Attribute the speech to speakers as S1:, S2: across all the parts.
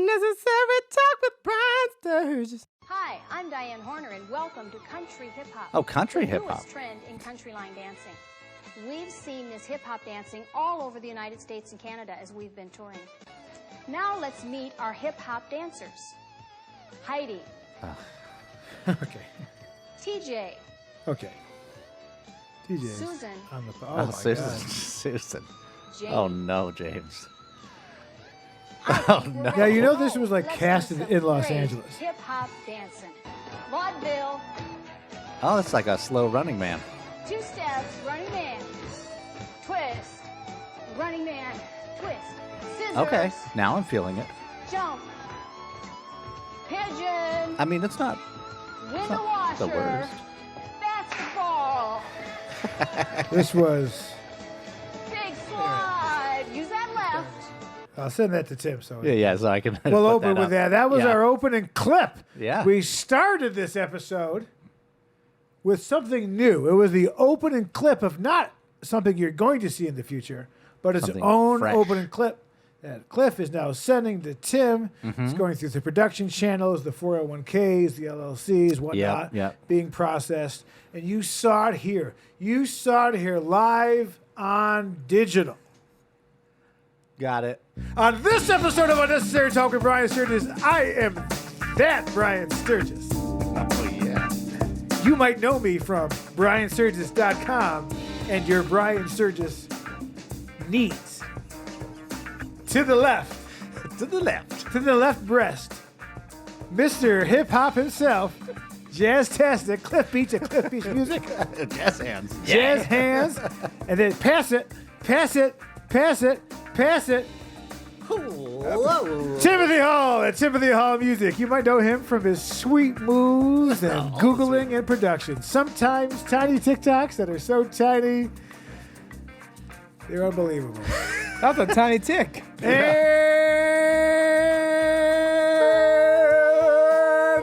S1: Unnecessary Talk with Brian Sturges.
S2: Hi, I'm Diane Horner, and welcome to Country Hip Hop.
S3: Oh, country
S2: the
S3: hip hop.
S2: newest trend in country line dancing. We've seen this hip hop dancing all over the United States and Canada as we've been touring. Now let's meet our hip hop dancers. Heidi.
S4: Okay.
S2: TJ.
S4: Okay. TJ.
S2: Susan.
S4: On the
S3: Oh,
S4: my
S3: Susan.
S4: God.
S3: Susan.
S2: James.
S3: Oh, no, James.
S2: I
S3: Oh,
S2: think we're
S3: no.
S2: ready
S4: Yeah, you know
S2: to
S4: this
S2: go.
S4: was like
S2: Let's
S4: cast
S2: do some
S4: in Los
S2: great
S4: Angeles.
S2: Hip hop dancing. Vaudeville.
S3: Oh, it's like a slow running man.
S2: Two steps. Running man. Twist. Running man. Twist. Scissors.
S3: Okay, now I'm feeling it.
S2: Jump. Pigeon.
S3: I mean, it's not
S2: Window
S3: not
S2: washer.
S3: the worst.
S2: Basketball.
S4: This was.
S2: Big slide. Use that left.
S4: I'll send that to Tim. So
S3: Yeah, so I can.
S4: we'll
S3: put
S4: open
S3: that
S4: with
S3: up.
S4: that. That was
S3: Yeah.
S4: our opening clip.
S3: Yeah.
S4: We started this episode with something new. It was the opening clip of not something you're going to see in the future, but its
S3: Something
S4: own
S3: fresh.
S4: opening clip. That Cliff is now sending to Tim.
S3: Mm-hmm.
S4: It's going through the production channels, the 401ks, the LLCs, whatnot,
S3: yep.
S4: being processed. And you saw it here. You saw it here live on digital.
S3: Got it.
S4: On this episode of Unnecessary Talk with Brian Sturges, I am that Brian Sturges.
S3: Oh, yeah.
S4: You might know me from BrianSturges.com and your Brian Sturges needs. To the left,
S3: To the left.
S4: to the left breast, Mr. Hip Hop himself, Jazz-tastic, Cliff Beats and Cliff Beats music,
S3: Jazz hands.
S4: jazz hands, and then pass it, pass it, pass it, pass it.
S3: Whoa.
S4: Timothy Hall at Timothy Hall Music. You might know him from his sweet moves and Googling and production. Sometimes tiny TikToks that are so tiny, they're unbelievable.
S1: That's a tiny tick.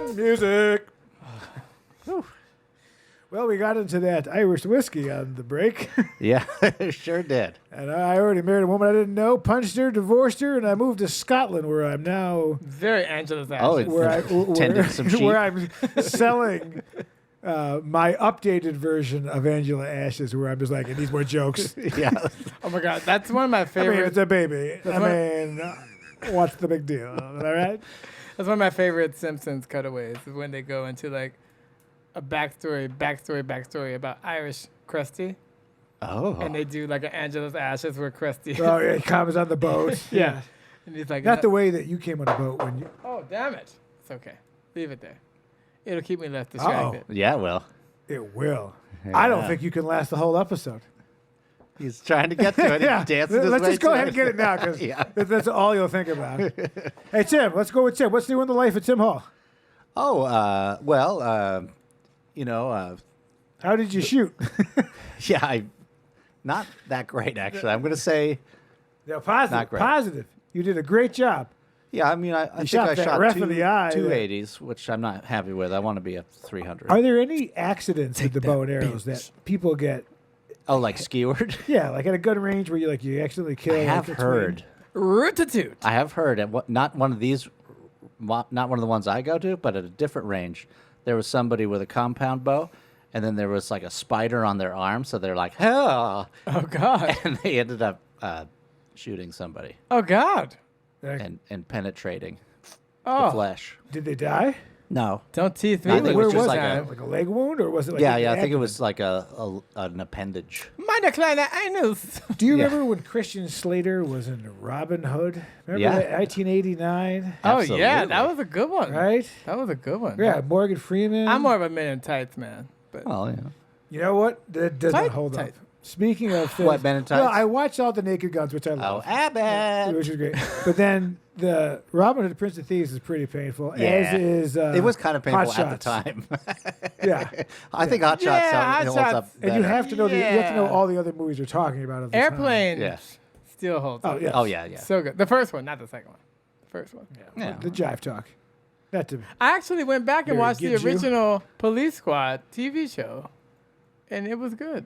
S4: And music. Whew. Well, we got into that Irish whiskey on the break.
S3: Yeah, sure did.
S4: And I already married a woman I didn't know, punched her, divorced her, and I moved to Scotland where I'm now...
S1: Very Angela's ass.
S3: Oh, it's tending some sheep.
S4: where I'm selling my updated version of Angela Ashes, where I'm just like, it needs more jokes.
S3: Yeah.
S1: Oh my God, that's one of my
S4: I mean,
S1: favorite.
S4: it's a baby.
S1: That's
S4: What's the big deal? All right?
S1: That's one of my favorite Simpsons cutaways is when they go into like a backstory about Irish Krusty,
S3: Oh.
S1: and they do like an Angela's Ashes where Krusty.
S4: Oh, yeah, he comes on the boat.
S1: Yeah. And he's like,
S4: Not the way that you came on a boat when you...
S1: Oh damn it! It's okay. Leave it there. It'll keep me less distracted.
S3: Yeah, well,
S4: It will. I don't
S3: Yeah.
S4: think you can last the whole episode.
S3: he's trying to get to it.
S4: Yeah,
S3: He's dancing his
S4: let's
S3: way
S4: just go
S3: to
S4: ahead and get it now because
S3: Yeah.
S4: that's all you'll think about. Hey, Tim, let's go with Tim. What's new in the life of Tim Hall?
S3: Oh, well,
S4: How did you shoot?
S3: yeah, not that great, actually. I'm going to say,
S4: Yeah, positive.
S3: Not great.
S4: Positive. You did a great job.
S3: yeah, I mean, I think
S4: shot
S3: I
S4: that
S3: shot
S4: ref in the eye.
S3: 280s, which I'm not happy with. I want to be at 300.
S4: Are there any accidents with the bow and arrows that people get?
S3: Oh, like skewered?
S4: Yeah, like at a gun range where you accidentally kill.
S3: I have
S4: like,
S3: heard.
S1: Rootitoot.
S3: I have heard at not one of these, not one of the ones I go to, but at a different range, there was somebody with a compound bow, and then there was like a spider on their arm, so they're like, "Hell!"
S1: Oh God.
S3: and they ended up shooting somebody
S1: Oh God.
S3: and penetrating
S1: Oh.
S3: the flesh.
S4: Did they die?
S3: No.
S1: Don't tease me.
S3: I think it
S4: Where
S3: was
S4: was
S3: just like
S4: it? Like a leg wound, or was it like?
S3: Yeah,
S4: an
S3: I think it
S4: abdomen?
S3: was like an appendage.
S1: Meine kleine Anus.
S4: Do you
S3: Yeah.
S4: remember when Christian Slater was in Robin Hood? Remember
S3: Yeah.
S4: that 1989?
S1: Oh yeah,
S3: Absolutely.
S1: that was a good one.
S4: Right?
S1: That was a good one.
S4: Yeah, Morgan Freeman.
S1: I'm more of a Men in Tights man. But
S3: Well, yeah.
S4: You know what? That doesn't
S1: Tight,
S4: hold
S1: tight.
S4: up. Speaking of things,
S3: What, Men in
S4: Well,
S3: Tights?
S4: I watched all the Naked Guns, which I
S3: Oh,
S4: love,
S3: Abbott.
S4: which is great. But then the Robin Hood, Prince of Thieves is pretty painful.
S3: Yeah.
S4: As is
S3: It was kind of painful
S4: Hot
S3: at the
S4: Shots.
S3: time.
S4: Yeah,
S3: I think Hot Shots
S1: Yeah, Hot
S3: holds
S1: Shots.
S3: up
S4: and
S3: better.
S4: you have to know you have to know
S1: Yeah.
S4: all the other movies you're talking about. At the
S1: Airplane
S3: Yeah.
S1: still holds
S4: Oh,
S1: up.
S4: yeah.
S3: Oh, yeah, yeah.
S1: So good. The first one, not the second one. The first one.
S4: Time.
S3: Yeah.
S4: The jive talk. Not to
S1: I actually went back and
S4: Very
S1: watched the
S4: get you.
S1: original Police Squad TV show, and it was good.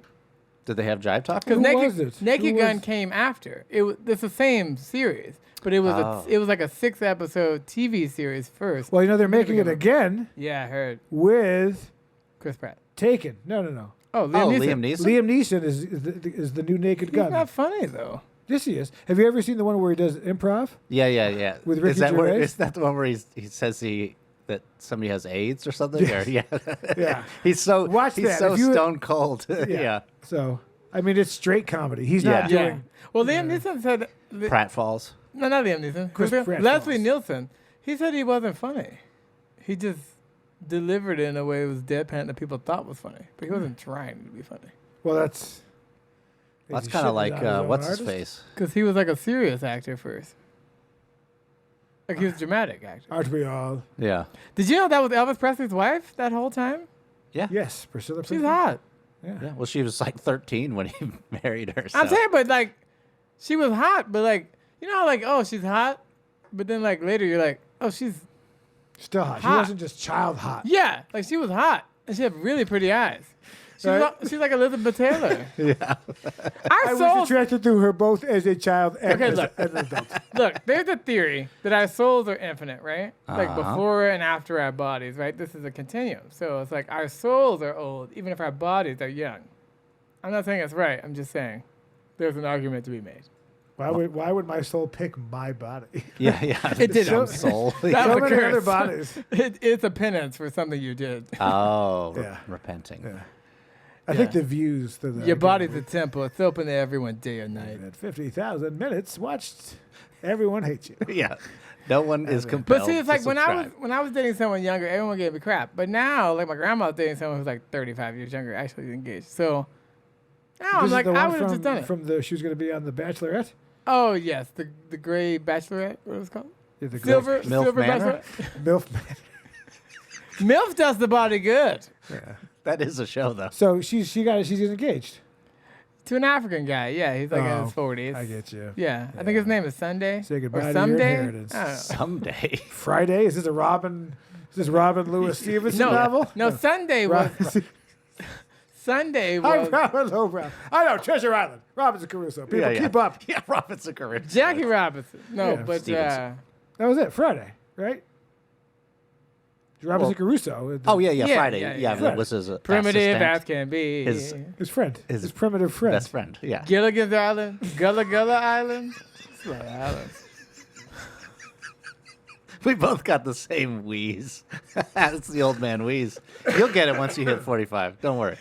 S3: Did they have Jive Talk?
S1: Because
S4: Who was it?
S1: Naked
S4: Who
S1: Gun
S4: was-
S1: came after. It's the same series, but it was it was like a 6-episode TV series first.
S4: Well, they're making it again
S1: Yeah, I heard
S4: with
S1: Chris Pratt.
S4: Taken. No.
S1: Oh,
S3: Liam Neeson.
S4: Liam Neeson is the new Naked
S1: He's
S4: Gun.
S1: not funny though.
S4: Yes, he is. Have you ever seen the one where he does improv?
S3: Yeah.
S4: With Ricky
S3: is that
S4: Gervais?
S3: is that the one where he says that somebody has AIDS or something?
S4: Yeah.
S3: Or, yeah.
S4: Yeah.
S3: He's so
S4: Watch
S3: he's
S4: that.
S3: so
S4: If you-
S3: stone cold. Yeah.
S4: So, I mean, it's straight comedy. He's not
S3: Yeah.
S4: doing.
S1: Well, Liam Neeson said.
S3: Pratt Falls.
S1: No, not Liam Neeson.
S4: Chris Pratt
S1: Leslie
S4: falls.
S1: Nielsen. He said he wasn't funny. He just delivered it in a way that was deadpan that people thought was funny, but he wasn't trying to be funny.
S4: Well, that's.
S3: That's
S4: is he
S3: kind of
S4: shitting
S3: like
S4: on his own
S3: what's his
S4: artist?
S3: face?
S1: Because he was like a serious actor first. Like he was a dramatic actor.
S4: Aren't we all?
S3: Yeah.
S1: Did you know that was Elvis Presley's wife that whole time?
S3: Yeah.
S4: Yes, Priscilla Presley.
S1: She's hot.
S3: Yeah. Well, she was like 13 when he married her.
S1: I'm
S3: so-
S1: saying, but like, she was hot, but like, you know, how, like, oh, she's hot, but then like later you're like, oh, she's
S4: Still hot. She
S1: Hot.
S4: wasn't just child hot.
S1: yeah, like she was hot, and she had really pretty eyes.
S4: Right.
S1: She's like Elizabeth Taylor.
S3: Yeah.
S4: I
S1: Our
S4: was
S1: souls.
S4: attracted to her both as a child and
S1: Okay,
S4: as
S1: look.
S4: an adult.
S1: Look, there's a theory that our souls are infinite, right? Like
S3: Uh-huh.
S1: before and after our bodies, right? This is a continuum. So it's like our souls are old, even if our bodies are young. I'm not saying it's right. I'm just saying there's an argument to be made.
S4: Why would my soul pick my body?
S3: Yeah.
S1: It did.
S3: Some soul.
S1: That
S4: So
S1: was a
S4: many
S1: curse.
S4: other bodies.
S1: It's a penance for something you did.
S3: Oh,
S4: Yeah.
S3: repenting.
S4: Yeah. I think
S1: Yeah.
S4: the views to the
S1: Your body's a temple. It's open to everyone day or night.
S4: at 50,000 minutes watched. Everyone hates you.
S3: Yeah. No one is compelled.
S1: But see, it's
S3: to
S1: like when
S3: subscribe.
S1: I was dating someone younger, everyone gave me crap. But now, like my grandma was dating someone who's like 35 years younger, actually engaged. So now I'm
S4: This is
S1: like,
S4: the
S1: I
S4: one
S1: would have just done it.
S4: From she was going to be on The Bachelorette.
S1: Oh yes, the gray bachelorette. What was it called?
S4: Yeah, the
S1: Silver
S3: MILF Manor?
S1: bachelorette.
S4: MILF.
S1: MILF does the body good.
S4: Yeah.
S3: That is a show, though.
S4: So she's engaged.
S1: To an African guy. Yeah, he's like in his
S4: Oh,
S1: 40s.
S4: I get you.
S1: Yeah, I think his name is Sunday.
S4: Say goodbye to
S1: or
S4: your
S1: Someday.
S4: inheritance.
S1: I don't know.
S3: Someday.
S4: Friday. Is this a Robin? Is this Robin Louis Stevenson
S1: No,
S4: novel?
S1: no, Sunday was Sunday
S4: I'm
S1: was
S4: Robin Lowbrow. I know Treasure Island. Robinson Crusoe. People keep up.
S3: Yeah, Robinson Crusoe.
S1: Jackie Robinson. No,
S4: Yeah,
S1: but
S3: Stevenson.
S4: That was it. Friday, right? Robinson Crusoe.
S3: Oh, yeah,
S1: Yeah,
S3: Friday.
S1: yeah,
S3: Yeah,
S1: yeah.
S3: that was his
S1: primitive
S3: assistant,
S1: as can be.
S3: his
S4: His friend.
S3: his
S4: His primitive friend.
S3: best friend. Yeah.
S1: Gilligan's Island, Gullah Gullah Island. It's a lot of islands.
S3: We both got the same wheeze. It's the old man wheeze. You'll get it once you hit 45. Don't worry.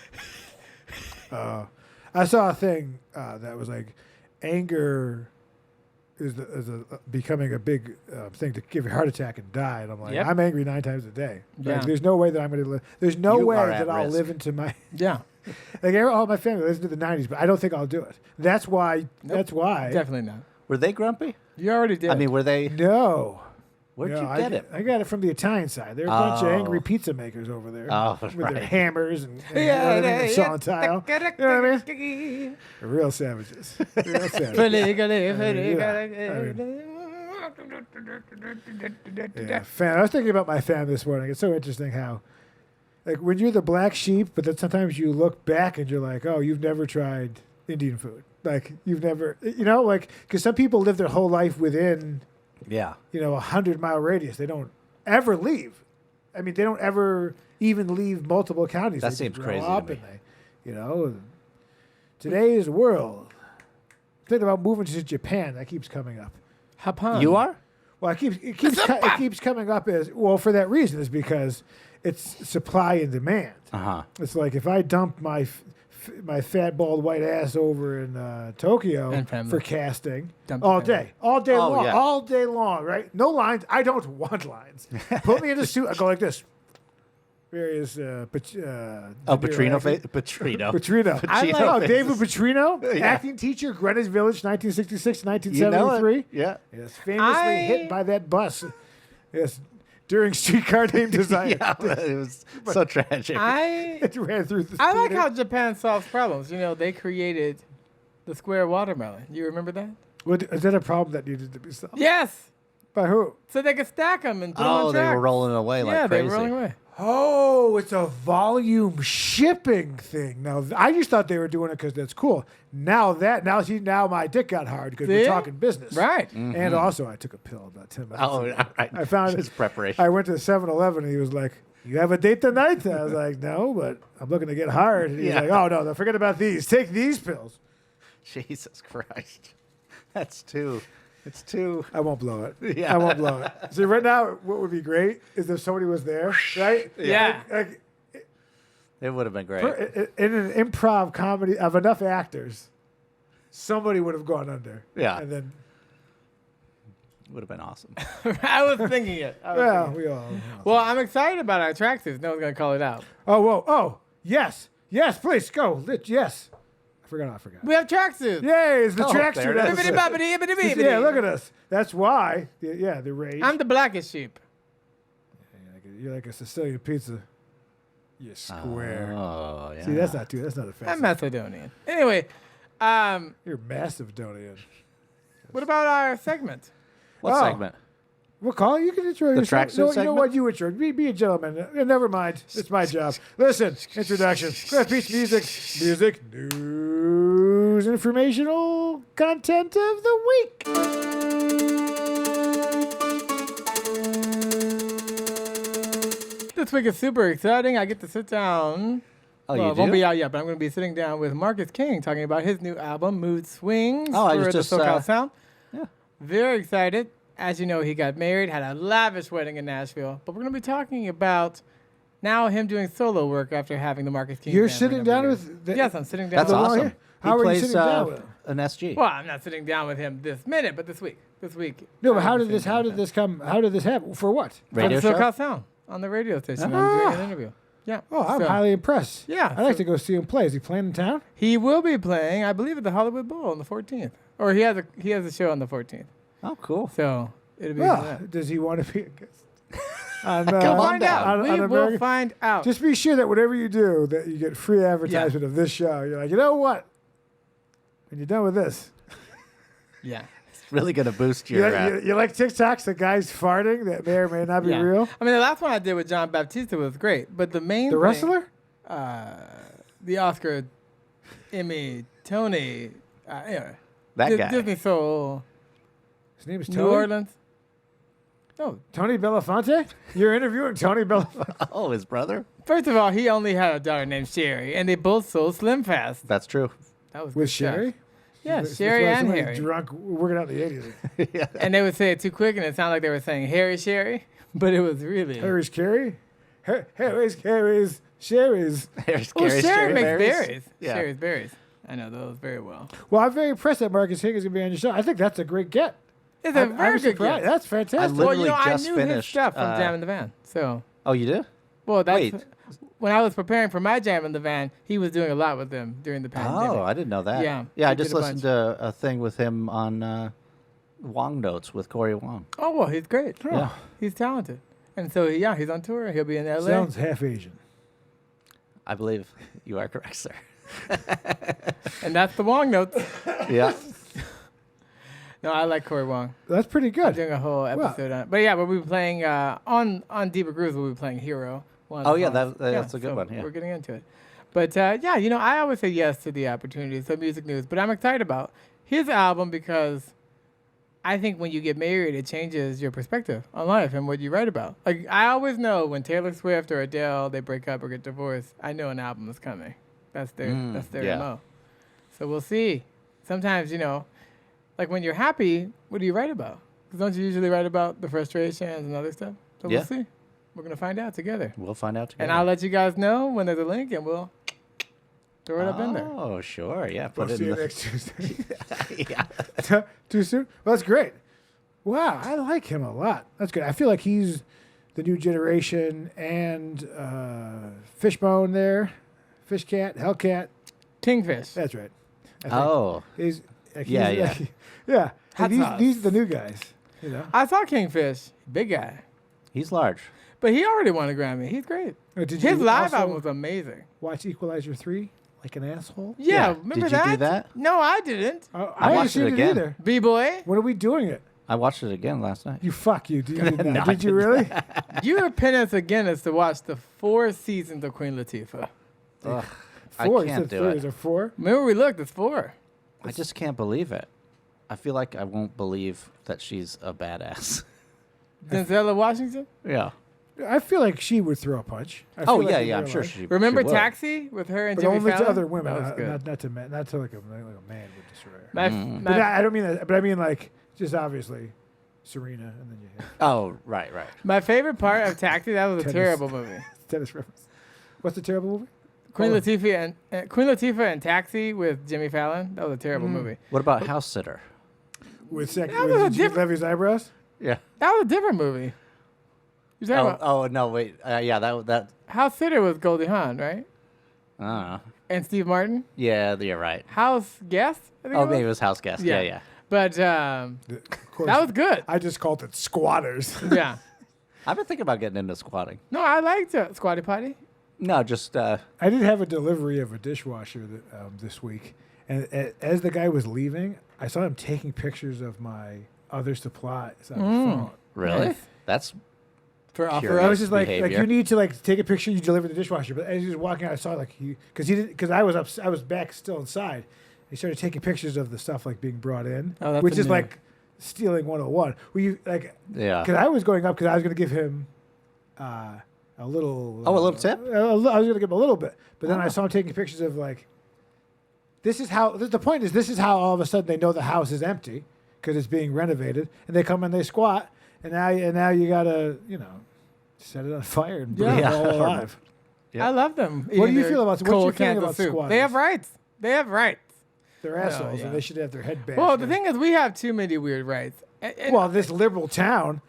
S4: I saw a thing that was like anger is becoming a big thing to give you a heart attack and die. And I'm like,
S1: Yep.
S4: I'm angry 9 times a day.
S1: Yeah.
S4: Like, there's no way that I'm going to live. There's no
S3: You
S4: way
S3: are at
S4: that I'll
S3: risk.
S4: live into my.
S1: Yeah,
S4: Like all my family lives into the 90s, but I don't think I'll do it. That's why. That's why.
S1: definitely not.
S3: Were they grumpy?
S1: You already did.
S3: I mean, were they?
S4: No.
S3: Where'd
S4: No,
S3: you get it?
S4: I got it from the Italian side. There are a bunch of angry
S3: Oh.
S4: pizza makers over there
S3: Oh,
S4: with
S3: right.
S4: their hammers and everything, saw and tile. You know what I mean? They're real savages. Real savages. Yeah, I was thinking about my family this morning. It's so interesting how, like, when you're the black sheep, but then sometimes you look back and you're like, oh, you've never tried Indian food. Like, you've never, like, because some people live their whole life within,
S3: Yeah.
S4: 100-mile radius. They don't ever leave. I mean, they don't ever even leave multiple counties.
S3: That
S4: They
S3: seems
S4: just
S3: crazy
S4: grow
S3: to
S4: up
S3: me.
S4: and today's world. Thinking about moving to Japan. That keeps coming up.
S1: Japan.
S3: You are?
S4: Well, it keeps coming up as well for that reason is because it's supply and demand.
S3: Uh-huh.
S4: It's like if I dump my fat bald white ass over in Tokyo
S1: And family.
S4: for casting
S1: Dump
S4: all
S1: the family.
S4: day, all day
S3: Oh,
S4: long,
S3: yeah.
S4: all day long, right? No lines. I don't want lines. Put me in a suit. I go like this. Various
S3: Petrino. Petrino.
S4: Petrino.
S3: I like
S4: Oh,
S3: faces.
S4: David Petrino,
S3: Yeah.
S4: acting teacher, Greenwich Village, 1966,
S3: You know
S4: 1973.
S3: it. Yeah.
S4: Yes, famously hit by that bus. Yes, during Streetcar Named Desire.
S3: Yeah, it was so tragic.
S4: It ran through the
S1: I like
S4: theater.
S1: how Japan solves problems. They created the square watermelon. You remember that?
S4: What, is that a problem that needed to be solved?
S1: Yes.
S4: By who?
S1: So they could stack them and put them
S3: Oh,
S1: on
S3: they
S1: tracks.
S3: were rolling away like
S1: yeah,
S3: crazy.
S1: they were rolling away.
S4: Oh, it's a volume shipping thing. Now, I just thought they were doing it because that's cool. Now my dick got hard because we're
S1: See?
S4: talking business.
S1: Right.
S4: And also, I took a pill about 10 minutes
S3: Oh,
S4: ago.
S3: right.
S4: I found
S3: His preparation.
S4: I went to 7-Eleven and he was like, "You have a date tonight?" I was like, "No, but I'm looking to get hard." And he's
S3: Yeah.
S4: like, "Oh, no, forget about these. Take these pills."
S3: Jesus Christ. That's too. It's too.
S4: I won't blow it.
S3: Yeah.
S4: I won't blow it. See, right now, what would be great is if somebody was there, right?
S1: Yeah.
S4: Like,
S3: It would have been great.
S4: in an improv comedy of enough actors, somebody would have gone under.
S3: Yeah.
S4: And then,
S3: Would have been awesome.
S1: I was thinking it.
S4: we all.
S1: Well, I'm excited about our tracksuits. No one's going to call it out.
S4: Oh, whoa. Oh, yes. Yes, please, go. Yes. I forgot.
S1: We have tracksuits.
S4: Yay, it's the
S3: Oh,
S4: tracksuit
S3: there it is.
S4: episode.
S1: Bibbidi-bobbidi-bibbidi-bibbidi.
S4: Yeah, look at us. That's why. The rage.
S1: I'm the blackest sheep.
S4: You're like a Sicilian pizza. You're square.
S3: Oh, yeah.
S4: See, that's not
S1: I'm
S4: offensive.
S1: Macedonian. Anyway,
S4: You're Macedonian.
S1: what about our segment?
S3: What
S4: Oh.
S3: segment?
S4: Well, Colin, you can intro yourself.
S3: tracksuit
S4: You know
S3: segment?
S4: what? You intro. Be a gentleman. Never mind. It's my job. Listen, introduction. Craft Beach music, news, informational content of the week.
S1: This week is super exciting. I get to sit down.
S3: Oh,
S1: Well,
S3: you
S1: it won't
S3: do?
S1: be out yet, but I'm going to be sitting down with Marcus King talking about his new album, Mood Swings,
S3: Oh, I
S1: for
S3: was
S1: the
S3: just,
S1: SoCal Sound.
S3: yeah.
S1: Very excited. As you know, he got married, had a lavish wedding in Nashville. But we're going to be talking about now him doing solo work after having the Marcus King
S4: You're
S1: band for a
S4: sitting
S1: number
S4: down
S1: of years.
S4: with. The,
S1: Yes, I'm sitting down
S3: That's
S1: with
S4: the
S3: awesome.
S4: lawyer? How are
S3: he
S4: you
S3: plays
S4: sitting down with him?
S3: an SG.
S1: Well, I'm not sitting down with him this minute, but this week.
S4: No, but how
S1: I'm
S4: did this?
S1: sitting
S4: How
S1: down
S4: did this come? How did this happen? For what?
S3: Radio
S1: for the
S3: show?
S1: SoCal Sound on the radio station.
S4: Ah.
S1: I'm doing an interview. Yeah.
S4: Oh, I'm
S1: So,
S4: highly impressed.
S1: Yeah,
S4: I'd like
S1: so-
S4: to go see him play. Is he playing in town?
S1: He will be playing, I believe, at the Hollywood Bowl on the 14th. Or he has a show on the 14th.
S3: Oh, cool.
S1: So it'll be
S4: Well, does he want to be a guest? On,
S3: Come on
S1: find out.
S3: down.
S1: We
S4: on
S1: will
S4: American-
S1: find out.
S4: Just be sure that whatever you do, that you get free advertisement of this show. You're like, you know what? When you're done with this,
S1: yeah.
S3: It's really going to boost
S4: you,
S3: your.
S4: you like TikToks, the guys farting that may or may not be
S1: Yeah.
S4: real?
S1: I mean, the last one I did with John Baptista was great, but the main
S4: The
S1: thing,
S4: wrestler?
S1: the Oscar, Emmy, Tony, anyway,
S3: that guy.
S1: Disney Soul,
S4: His name is
S1: New
S4: Tony?
S1: Orleans. No,
S4: Tony Belafonte? You're interviewing Tony Belafonte?
S3: Oh, his brother?
S1: first of all, he only had a daughter named Sherry, and they both sold Slim Fast.
S3: That's true.
S1: That was
S4: With
S1: good stuff.
S4: Sherry?
S1: Yeah,
S4: That's
S1: Sherry
S4: why
S1: and
S4: somebody
S1: Harry.
S4: drunk working out in the 80s.
S1: And they would say it too quick, and it sounded like they were saying Harry Sherry, but it was really.
S4: Harry's Carey? Harry's Sherry's.
S3: There's
S1: Well,
S3: Carrie
S1: Sherry makes
S3: Berries.
S1: berries.
S3: Yeah.
S1: Sherry's berries. I know those very well.
S4: Well, I'm very impressed that Marcus King is going to be on your show. I think that's a great get.
S1: It's a very good
S4: surprised.
S1: gift.
S4: That's fantastic.
S3: I
S1: Well,
S3: literally
S1: I
S3: just
S1: knew his
S3: finished,
S1: stuff from Jam in the Van. So,
S3: Oh, you did?
S1: well, that's
S3: Wait.
S1: when I was preparing for my Jam in the Van. He was doing a lot with them during the pandemic.
S3: Oh, I didn't know that.
S1: Yeah,
S3: Yeah,
S1: he
S3: I just
S1: did a
S3: listened to a thing with him on Wong Notes with Corey Wong.
S1: Oh, well, he's great.
S3: Yeah.
S1: He's talented. And so, yeah, he's on tour. He'll be in LA.
S4: Sounds half Asian.
S3: I believe you are correct, sir.
S1: And that's the Wong Notes.
S3: Yeah.
S1: No, I like Corey Wong.
S4: That's pretty
S1: I'm
S4: good.
S1: doing a whole episode on it. But yeah, we'll be playing on Deeper Grooves. We'll be playing Hero. One of
S3: Oh,
S1: the
S3: yeah,
S1: songs.
S3: that's a good
S1: so
S3: one, yeah.
S1: We're getting into it. But yeah, I always say yes to the opportunities of music news. But I'm excited about his album because I think when you get married, it changes your perspective on life and what you write about. Like, I always know when Taylor Swift or Adele, they break up or get divorced, I know an album is coming. That's their
S3: yeah.
S1: MO. So we'll see. Sometimes, like when you're happy, what do you write about? Because don't you usually write about the frustrations and other stuff? So
S3: Yeah.
S1: we'll see. We're going to find out together.
S3: We'll find out together.
S1: And I'll let you guys know when there's a link and we'll throw it up in there.
S3: Oh, sure. Yeah.
S4: We'll
S3: Put it
S4: see
S3: in
S4: you
S3: the...
S4: next Tuesday.
S3: yeah.
S4: Too soon? Well, that's great. Wow, I like him a lot. That's good. I feel like he's the new generation and Fishbone there. Fish Cat, Hellcat.
S1: Kingfish.
S4: That's right. I think
S3: Oh.
S4: He's, like,
S3: Yeah,
S4: he's
S3: yeah.
S4: like- yeah.
S1: Hot
S4: Like,
S1: sauce.
S4: these are the new guys.
S1: I saw Kingfish. Big guy.
S3: He's large.
S1: But he already won a Grammy. He's great.
S4: Did
S1: His
S4: you
S1: live
S4: also
S1: album was amazing.
S4: watch Equalizer 3 like an asshole?
S1: Yeah,
S3: Yeah.
S1: remember
S3: Did you
S1: that?
S3: do that?
S1: No, I didn't.
S4: I
S3: I
S4: haven't
S3: watched
S4: seen
S3: it
S4: it
S3: again.
S4: either.
S1: B-Boy.
S4: When are we doing it?
S3: I watched it again last night.
S4: You fuck you. Did you,
S3: No,
S4: not.
S3: I
S4: Did you really?
S1: You were penance again is to watch the 4 seasons of Queen Latifah.
S3: Ugh,
S4: Four.
S3: I
S4: You
S3: can't
S4: said
S3: do
S4: three.
S3: it.
S4: Is there 4?
S1: Remember we looked, it's 4.
S3: I just can't believe it. I feel like I won't believe that she's a badass.
S1: Denzel Washington?
S3: Yeah.
S4: I feel like she would throw a punch. I
S3: Oh
S4: feel
S3: yeah,
S4: like in
S3: yeah. I'm
S4: real
S3: sure
S4: life.
S3: she.
S1: Remember
S3: she would.
S1: Taxi with her and
S4: But
S1: Jimmy
S4: only
S1: Fallon?
S4: to other women,
S1: That was good.
S4: not to men, not to like a man would destroy her.
S1: My,
S3: Mm.
S4: But
S1: my,
S4: I don't mean that. But I mean like just obviously Serena, and then you have
S3: Oh right.
S1: my favorite part of Taxi, that was a
S4: Tennis.
S1: terrible movie.
S4: tennis reference. What's the terrible movie?
S1: Queen
S4: Oh.
S1: Latifah and Taxi with Jimmy Fallon. That was a terrible movie.
S3: What about House Sitter?
S4: With
S1: That was a
S4: with
S1: different-
S4: Levy's eyebrows.
S3: Yeah.
S1: That was a different movie. You're talking about
S3: Oh no, wait. Yeah, that.
S1: House Sitter was Goldie Hawn, right?
S3: I don't know.
S1: And Steve Martin.
S3: Yeah, you're right.
S1: House Guest. I think
S3: Oh,
S1: it was?
S3: maybe it was House Guest.
S1: Yeah.
S3: Yeah.
S1: But
S4: Of course,
S1: that was good.
S4: I just called it squatters.
S1: Yeah.
S3: I've been thinking about getting into squatting.
S1: No, I liked Squatty Potty.
S3: No, just
S4: I did have a delivery of a dishwasher this week, and as the guy was leaving, I saw him taking pictures of my other supplies on his phone.
S3: really.
S1: Nice.
S3: That's
S1: For offer
S3: Curious.
S4: I
S1: up.
S4: was just like
S3: Behavior.
S4: you need to like take a picture. You deliver the dishwasher, but as he was walking out, I saw like because I was back still inside. He started taking pictures of the stuff like being brought in,
S1: Oh, that's
S4: which is
S1: new.
S4: like stealing 101. Were you like?
S3: yeah.
S4: Because I was going up because I was going to give him a little.
S3: Oh, a little tip?
S4: I was going to give him a little bit, but then I saw him taking pictures of like. This is how the point is. This is how all of a sudden they know the house is empty because it's being renovated, and they come and they squat, and now you gotta set it on fire and burn
S1: Yeah.
S4: it all alive.
S1: I love them.
S4: What do
S1: eating
S4: you
S1: their
S4: feel about- what's
S1: cold
S4: your feeling
S1: cans of
S4: about
S1: soup.
S4: squatters?
S1: They have rights. They have rights.
S4: They're assholes,
S1: yeah.
S4: and they should have their head bashed.
S1: Well, the
S4: in.
S1: thing is, we have too many weird rights. And
S4: well, this liberal town,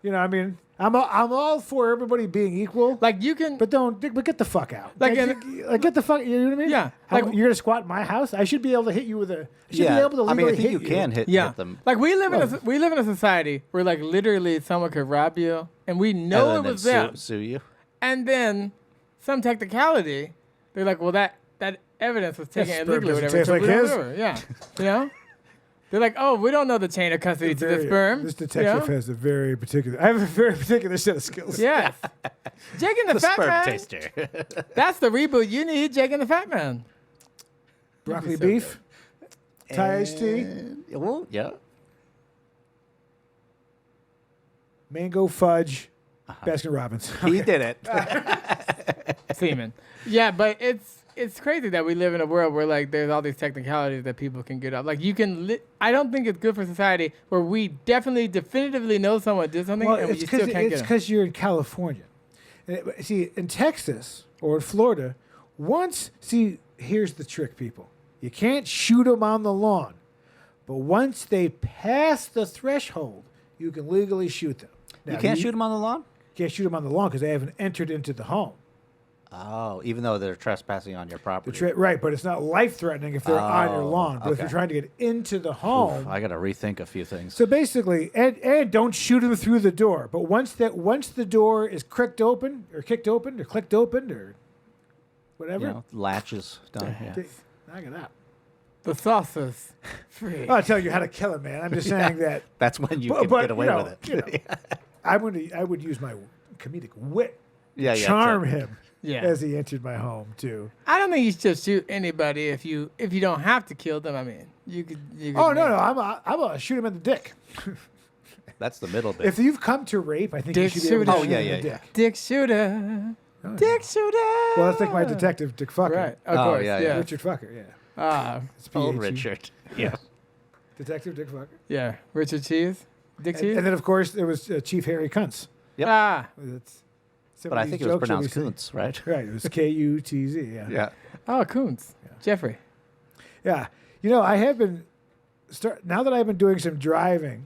S4: I mean, I'm all for everybody being equal.
S1: like you can,
S4: But get the fuck out.
S1: Like,
S4: Get the fuck. You know what I mean?
S1: Yeah,
S4: Like
S1: like-
S4: you're gonna squat in my house. I should be able to hit you with a. I should
S3: yeah.
S4: be able to
S3: I mean, I
S4: legally
S3: think
S4: hit
S3: you can hit them.
S1: like we live in a society where like literally someone could rob you, and we know
S3: and
S1: it
S3: then
S1: was them,
S3: sue you.
S1: and then some technicality, they're like, well, that evidence was taken
S4: sperm
S1: illegally, or
S4: doesn't
S1: whatever.
S4: taste
S1: so
S4: like
S1: we don't
S4: his.
S1: do it. Yeah, you know. They're like, oh, we don't know the chain of custody to the sperm.
S4: This detective has a very particular. I have a very particular set of skills.
S1: Yes. Jake and the, Fat
S3: Sperm
S1: Man.
S3: taster.
S1: That's the reboot you need, Jake and the Fat Man.
S4: Broccoli
S1: so
S4: beef, Thai iced tea,
S3: Well, yeah.
S4: mango fudge,
S1: Uh-huh.
S4: Baskin Robbins.
S3: He did it.
S1: Semen. Yeah, but it's crazy that we live in a world where like there's all these technicalities that people can get up. Like you can. I don't think it's good for society where we definitively know someone did something
S4: Well,
S1: and
S4: it's
S1: you still can't get them.
S4: because you're in California. See, in Texas or in Florida, here's the trick, people. You can't shoot them on the lawn. But once they pass the threshold, you can legally shoot them.
S3: You
S4: Now,
S3: can't shoot him on the lawn?
S4: You can't shoot them on the lawn because they haven't entered into the home.
S3: Oh, even though they're trespassing on your property.
S4: Right, but it's not life-threatening if they're on your
S3: Oh,
S4: lawn. But if
S3: okay.
S4: you're trying to get into the home,
S3: I got to rethink a few things.
S4: so basically, and don't shoot them through the door. But once the door is kicked open or clicked open or whatever,
S3: Latch is done. Yeah.
S4: knock it out.
S1: The sauce free.
S4: I'll tell you how to kill it, man. I'm just saying that
S3: That's when you
S4: But-
S3: can
S4: but,
S3: get away
S4: you know,
S3: with
S4: you
S3: it.
S4: know. I would use my comedic wit,
S3: yeah,
S4: charm him
S1: Yeah.
S4: as he entered my home too.
S1: I don't think you should shoot anybody if you don't have to kill them. I mean, you could.
S4: Oh no, I'm gonna shoot him in the dick.
S3: That's the middle bit.
S4: If you've come to rape, I think
S1: Dick
S4: you should be able to
S1: shooter.
S4: shoot
S3: Oh,
S4: him
S3: yeah,
S4: in the
S3: yeah,
S4: dick.
S1: Dick shooter.
S4: Oh,
S1: Dick shooter.
S4: Well, that's like my detective, Dick Fucker.
S1: Right. Of
S3: Oh,
S1: course.
S3: yeah,
S1: Yeah.
S3: yeah.
S4: Richard Fucker, yeah. It's
S3: Old
S4: PHE.
S3: Richard. Yeah.
S4: Detective Dick Fucker.
S1: Yeah. Richard Cheese. Dick Cheese.
S4: And then, of course, there was Chief Harry Kuntz.
S3: Yep.
S1: Ah.
S4: That's some
S3: But
S4: of
S3: I
S4: these
S3: think it was
S4: jokes that we
S3: pronounced
S4: say.
S3: Kuntz, right?
S4: Right, it was Kutz, yeah.
S3: Yeah.
S1: Oh, Coons. Jeffrey.
S4: Yeah. I have been, now that I've been doing some driving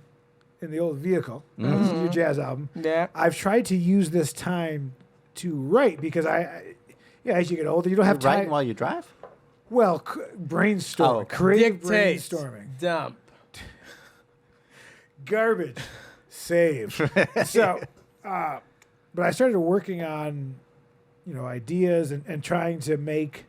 S4: in the old vehicle, this is your jazz album,
S1: Yeah.
S4: I've tried to use this time to write because as you get older, you don't have
S3: You're writing
S4: time.
S3: while you drive?
S4: Well, brainstorming,
S3: Oh, okay.
S4: creative
S1: Dictate.
S4: brainstorming,
S1: Dump.
S4: garbage, save. So, but I started working on, ideas and trying to make.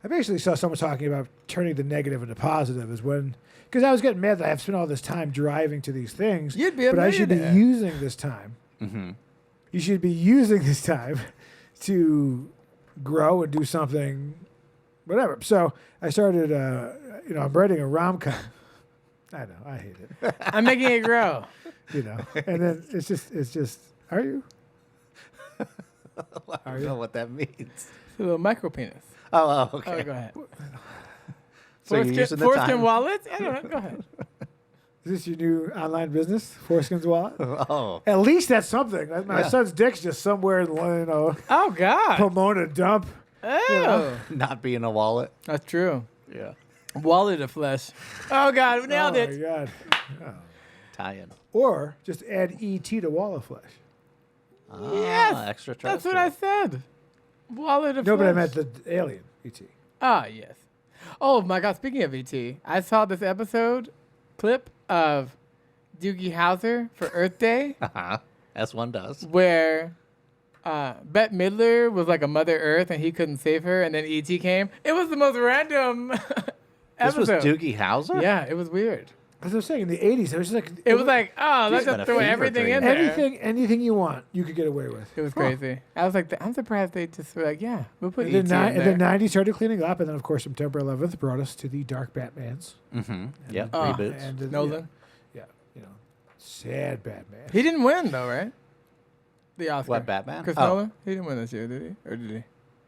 S4: I basically saw someone talking about turning the negative into positive is when, because I was getting mad that I have spent all this time driving to these things.
S1: You'd be a
S4: but I should be
S1: millionaire.
S4: using this time.
S3: Mm-hmm.
S4: You should be using this time to grow and do something, whatever. So I started, I'm writing a rom-com. I know, I hate it.
S1: I'm making it grow.
S4: And then it's just, are you?
S3: I don't know what that means.
S1: It's a little micro penis.
S3: Oh,
S1: Oh,
S3: okay.
S1: go ahead.
S3: So you're using the
S1: Foreskin
S3: time.
S1: Wallets? I don't know. Go ahead.
S4: Is this your new online business, Foreskin's Wallet?
S3: Oh,
S4: At least that's something. My
S3: Yeah.
S4: son's dick's just somewhere in,
S1: Oh, God.
S4: Pomona dump.
S1: Oh.
S3: not being a wallet.
S1: That's true.
S3: Yeah.
S1: Wallet of flesh. Oh, God. We nailed
S4: Oh,
S1: it.
S4: my God.
S3: Tie-in.
S4: Or just add ET to Wall of Flesh.
S3: Ah,
S1: Yes, That's
S3: extraterrestrial.
S1: what I said. Wallet of
S4: No,
S1: flesh.
S4: but I meant the alien, ET.
S1: Ah, yes. Oh, my God. Speaking of ET, I saw this episode clip of Doogie Howser for Earth Day
S3: Uh-huh. As one does.
S1: where Bette Midler was like a Mother Earth and he couldn't save her, and then ET came. It was the most random
S3: This
S1: episode.
S3: was Doogie Howser?
S1: Yeah, it was weird.
S4: As I was saying, in the 80s, it was just like...
S1: It was like, oh, let's
S3: She's got
S1: just
S3: a
S1: throw
S3: fever
S1: everything
S3: dream.
S1: in there.
S4: anything you want, you could get away with.
S1: It was crazy. I was like, I'm surprised they just were like, yeah, we'll put
S4: And
S1: ET
S4: then,
S1: in
S4: and
S1: there.
S4: then 90s started cleaning up, and then, of course, September 11th brought us to the Dark Batmans.
S3: Mm-hmm. Yep.
S1: Oh,
S3: Reboots.
S4: And,
S1: Nolan.
S4: Yeah, sad Batman.
S1: He didn't win though, right? The Oscar.
S3: What, Batman?
S1: Chris
S3: Oh.
S1: Nolan? He didn't win this year, did he? Or did he?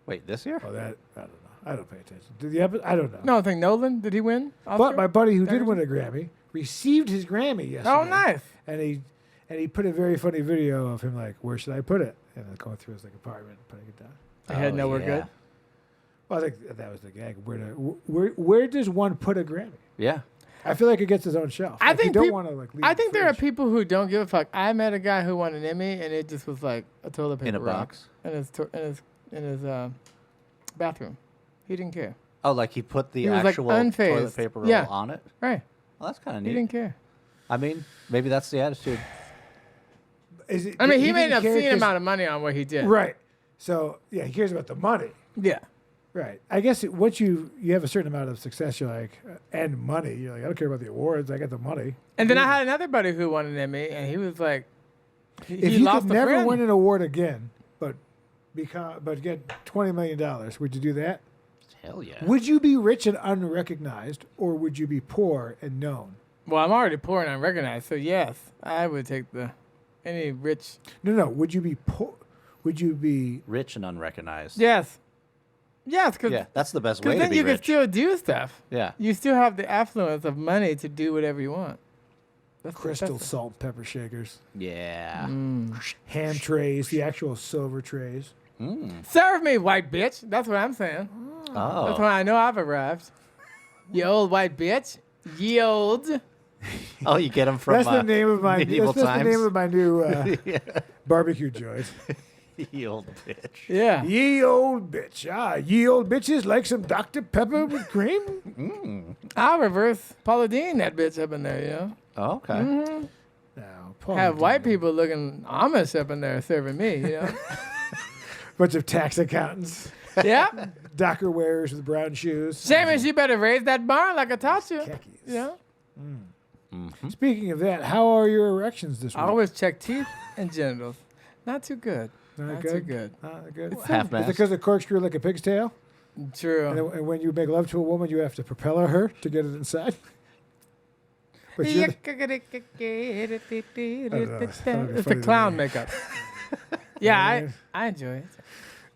S3: Wait, this year?
S4: Oh, that, I don't know. I don't pay attention. I don't know.
S1: No, I think Nolan. Did he win? Oscar?
S4: But my buddy who did
S1: Director?
S4: win a Grammy received his Grammy yesterday.
S1: Oh, nice.
S4: And he put a very funny video of him like, where should I put it? And then going through his apartment, and putting it down.
S1: They had nowhere good.
S4: Well, I think that was the gag. Where does one put a Grammy?
S3: Yeah.
S4: I feel like it gets his own shelf.
S1: I
S4: Like,
S1: think
S4: you don't
S1: peop-
S4: want to like. Leave
S1: I
S4: the
S1: think there are
S4: fridge.
S1: people who don't give a fuck. I met a guy who won an Emmy, and it just was like a toilet paper
S3: In a
S1: roll
S3: box?
S1: in his bathroom. He didn't care.
S3: Oh, like he put the
S1: He was, like,
S3: actual toilet
S1: unfazed.
S3: paper roll
S1: Yeah.
S3: on it?
S1: Right.
S3: Well, that's kind of
S1: He
S3: neat.
S1: didn't care.
S3: I mean, maybe that's the attitude.
S4: Is it,
S1: I mean, he
S4: didn't
S1: made an
S4: care
S1: obscene
S4: 'cause-
S1: amount of money on what he did.
S4: Right. So yeah, he cares about the money.
S1: Yeah.
S4: Right. I guess once you have a certain amount of success, you're like, and money. You're like, I don't care about the awards. I got the money.
S1: And then I had another buddy who won an Emmy, and he was like, he
S4: If you
S1: lost
S4: could
S1: a
S4: never
S1: friend.
S4: win an award again, but get $20 million, would you do that?
S3: Hell yeah.
S4: Would you be rich and unrecognized, or would you be poor and known?
S1: Well, I'm already poor and unrecognized, so yes, I would take any rich.
S4: No. Would you be poor? Would you be?
S3: Rich and unrecognized.
S1: Yes. Yes, because
S3: Yeah, that's the best way to
S1: then
S3: be
S1: you can
S3: rich.
S1: still do stuff.
S3: Yeah.
S1: You still have the affluence of money to do whatever you want.
S4: Crystal salt and pepper shakers,
S3: Yeah.
S4: hand trays, the actual silver trays.
S1: Serve me, white bitch. That's what I'm saying. That's
S3: Oh.
S1: when I know I've arrived. You old white bitch. Ye old.
S3: Oh, you get them from
S4: That's the name of my.
S3: medieval
S4: That's the
S3: times.
S4: name of my new barbecue joint.
S3: You old bitch.
S1: Yeah.
S4: Ye old bitch. Ye old bitches like some Dr. Pepper with cream?
S1: I'll reverse Paula Dean that bitch up in there, you know?
S3: Oh, okay.
S4: No. Paul
S1: Have white
S4: Dean.
S1: people looking Amish up in there serving me, you know?
S4: Bunch of tax accountants.
S1: Yeah.
S4: Docker wearers with brown shoes.
S1: Seamus, you better raise that bar like I taught you.
S4: Khakis.
S1: You know?
S4: Speaking of that, how are your erections this week?
S1: I always check teeth and genitals. Not too good. Not too good.
S4: Not good.
S3: Half
S4: Is it
S3: mast.
S4: because the corkscrew like a pig's tail?
S1: True.
S4: And when you make love to a woman, you have to propeller her to get it inside? But you're the-
S1: It's
S4: funny
S1: the
S4: to
S1: clown
S4: me.
S1: makeup. Yeah, I enjoy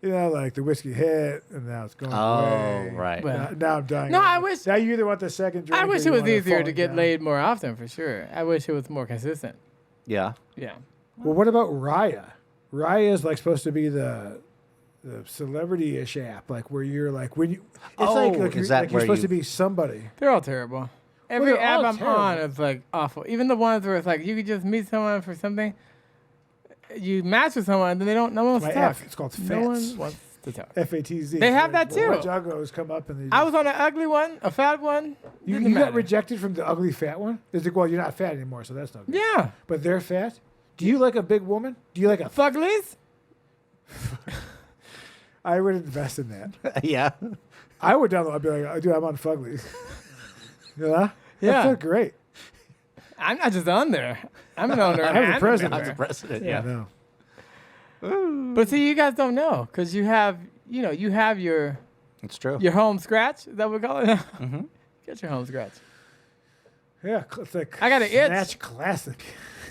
S1: it.
S4: like the whiskey hit, and now it's going
S3: Oh,
S4: away.
S3: right.
S1: Well,
S4: Now I'm dying.
S1: No,
S4: of
S1: I
S4: it.
S1: wish-
S4: Now you either want the second drink.
S1: I wish
S4: or
S1: it
S4: you
S1: was
S4: want
S1: easier to
S4: falling
S1: get
S4: down.
S1: laid more often, for sure. I wish it was more consistent.
S3: Yeah.
S1: Yeah.
S4: Well, what about Raya? Raya is like supposed to be the celebrity-ish app, like where you're like when you. It's
S3: Oh,
S4: like
S3: is that
S4: you're
S3: where
S4: supposed
S3: you-
S4: to be somebody.
S1: They're all terrible. Every
S4: they're
S1: app
S4: all
S1: I'm on
S4: terrible.
S1: is like awful. Even the ones where it's like you could just meet someone for something. You match with someone, and then no one wants
S4: My
S1: to talk.
S4: app, it's called
S1: No one
S4: Fats.
S1: wants to talk.
S4: FATZ.
S1: They have that
S4: A bunch
S1: too.
S4: of uggos come up and they.
S1: I was on an ugly one, a fat one.
S4: You
S1: Didn't
S4: got
S1: matter.
S4: rejected from the ugly fat one. Is it, well, you're not fat anymore, so that's not good.
S1: Yeah.
S4: But they're fat. Do you like a big woman? Do you like a?
S1: Fuglies?
S4: I would invest in that.
S3: Yeah.
S4: I would download. I'd be like, oh, dude, I'm on Fugly. Yeah.
S1: Yeah.
S4: That's great.
S1: I'm not just on there. I'm an owner.
S4: I'm the
S1: and
S4: president.
S3: I'm the
S1: member.
S3: president.
S4: I
S3: Yeah.
S4: know.
S1: But see, you guys don't know because you have your
S3: It's true.
S1: home scratch. Is that what we call it? Mm-hmm. Get your home scratch.
S4: Yeah. It's like
S1: I got an itch.
S4: Snatch classic.